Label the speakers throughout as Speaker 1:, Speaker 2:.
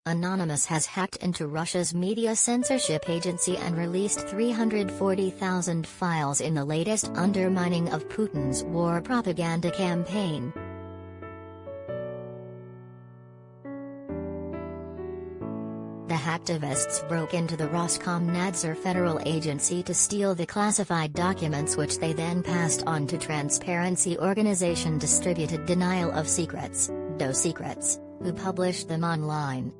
Speaker 1: Anonymous has hacked into Russia's media censorship agency and released 340,000 files in the latest undermining of Putin's war propaganda campaign. The hacktivists broke into the Roskomnadzor federal agency to steal the classified documents, which they then passed on to transparency organization Distributed Denial of Secrets, DDoSecrets, who published them online.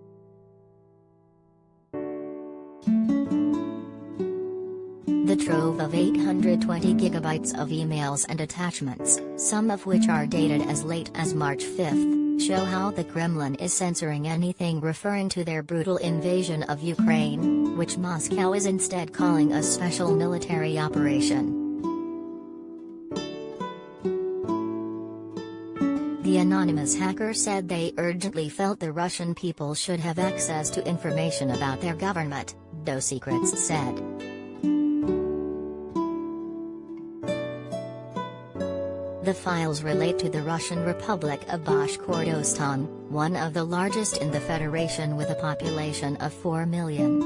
Speaker 1: The trove of 820 gigabytes of emails and attachments, some of which are dated as late as March 5, show how the Kremlin is censoring anything referring to their brutal invasion of Ukraine, which Moscow is instead calling a special military operation. The anonymous hacker said they urgently felt the Russian people should have access to information about their government, DDoSecrets said. The files relate to the Russian Republic of Bashkortostan, one of the largest in the federation with a population of 4 million.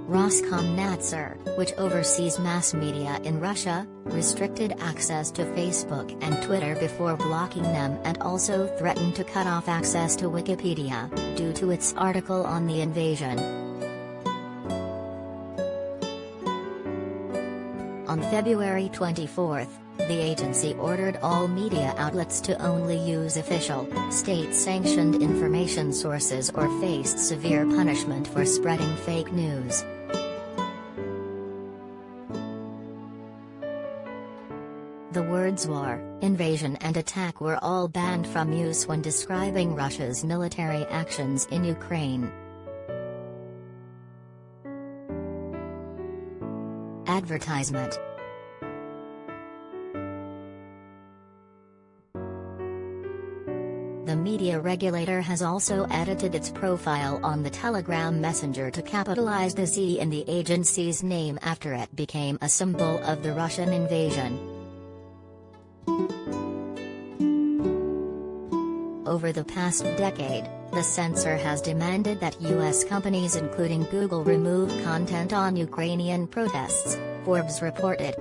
Speaker 1: Roskomnadzor, which oversees mass media in Russia, restricted access to Facebook and Twitter before blocking them, and also threatened to cut off access to Wikipedia, due to its article on the invasion. On February 24, the agency ordered all media outlets to only use official, state-sanctioned information sources or faced severe punishment for spreading fake news. The words war, invasion and attack were all banned from use when describing Russia's military actions in Ukraine. Advertisement. The media regulator has also edited its profile on the Telegram messenger to capitalize the Z in the agency's name after it became a symbol of the Russian invasion. Over the past decade, the censor has demanded that U.S. companies including Google remove content on Ukrainian protests, Forbes reported.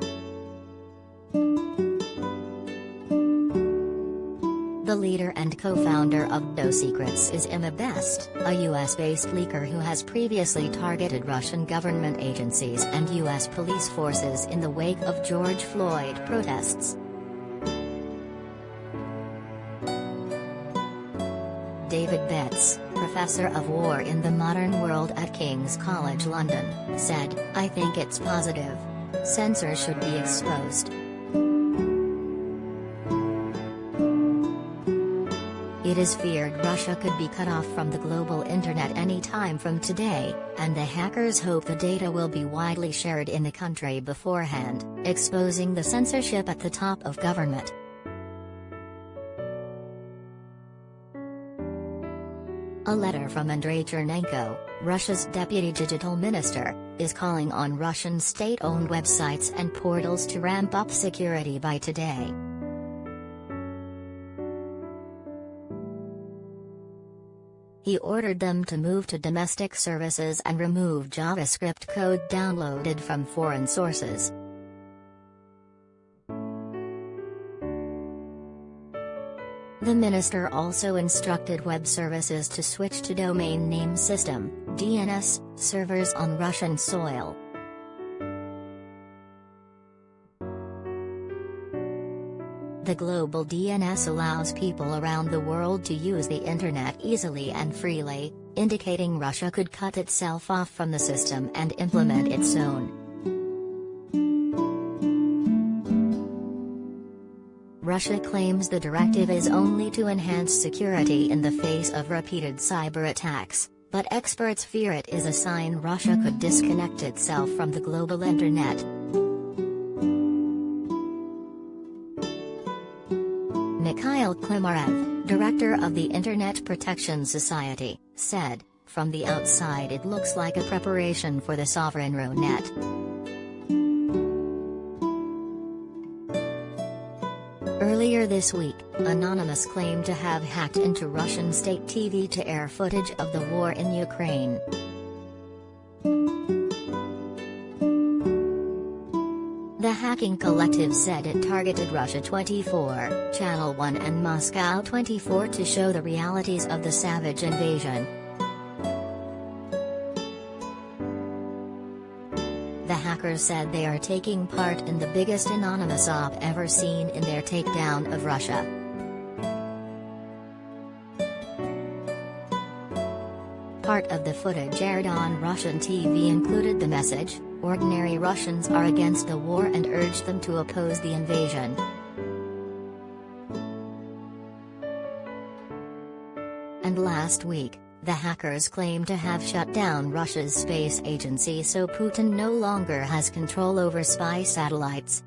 Speaker 1: The leader and co-founder of DDoSecrets is Emma Best, a U.S.-based leaker who has previously targeted Russian government agencies and U.S. police forces in the wake of George Floyd protests. David Betts, professor of war in the modern world at King's College London, said, "I think it's positive. Censors should be exposed. It is feared Russia could be cut off from the global internet any time from today, and the hackers hope the data will be widely shared in the country beforehand, exposing the censorship at the top of government." A letter from Andrei Chernenko, Russia's deputy digital minister, is calling on Russian state-owned websites and portals to ramp up security by today. He ordered them to move to domestic services and remove JavaScript code downloaded from foreign sources. The minister also instructed web services to switch to domain name system (DNS) servers on Russian soil. The global DNS allows people around the world to use the internet easily and freely, indicating Russia could cut itself off from the system and implement its own. Russia claims the directive is only to enhance security in the face of repeated cyber attacks, but experts fear it is a sign Russia could disconnect itself from the global internet. Mikhail Klimarev, director of the Internet Protection Society, said, "From the outside it looks like a preparation for the sovereign RoNet. Earlier Earlier this week, Anonymous claimed to have hacked into Russian state TV to air footage of the war in Ukraine. The hacking collective said it targeted Russia 24, Channel 1 and Moscow 24 to show the realities of the savage invasion. The hackers said they are taking part in the biggest anonymous op ever seen in their takedown of Russia. Part of the footage aired on Russian TV included the message, "Ordinary Russians are against the war," and urged them to oppose the invasion. And last week, the hackers claimed to have shut down Russia's space agency so Putin no longer has control over spy satellites.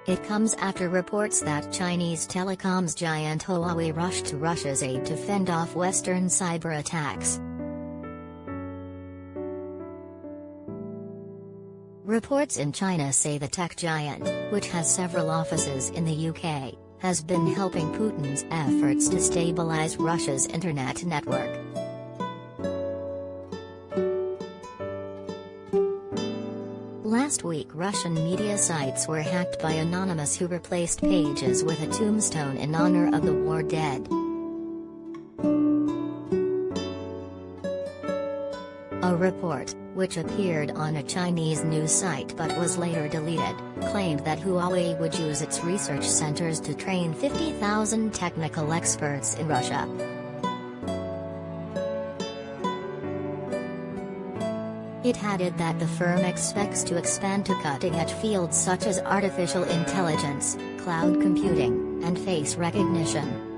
Speaker 1: It comes after reports that Chinese telecoms giant Huawei rushed to Russia's aid to fend off Western cyber attacks. Reports in China say the tech giant, which has several offices in the UK, has been helping Putin's efforts to stabilize Russia's internet network. Last week, Russian media sites were hacked by Anonymous, who replaced pages with a tombstone in honor of the war dead. A report, which appeared on a Chinese news site but was later deleted, claimed that Huawei would use its research centers to train 50,000 technical experts in Russia. It added that the firm expects to expand to cutting-edge fields such as artificial intelligence, cloud computing, and face recognition.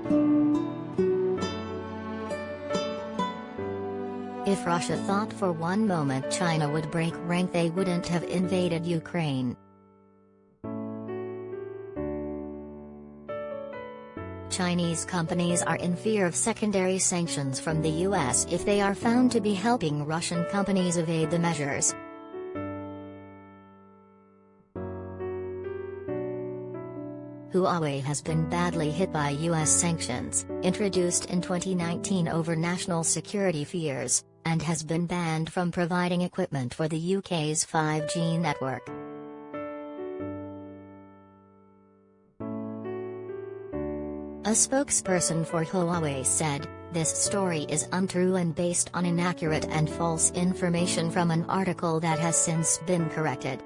Speaker 1: If Russia thought for one moment China would break rank, they wouldn't have invaded Ukraine. Chinese companies are in fear of secondary sanctions from the US if they are found to be helping Russian companies evade the measures. Huawei has been badly hit by US sanctions, introduced in 2019 over national security fears, and has been banned from providing equipment for the UK's 5G network. A spokesperson for Huawei said, "This story is untrue and based on inaccurate and false information from an article that has since been corrected."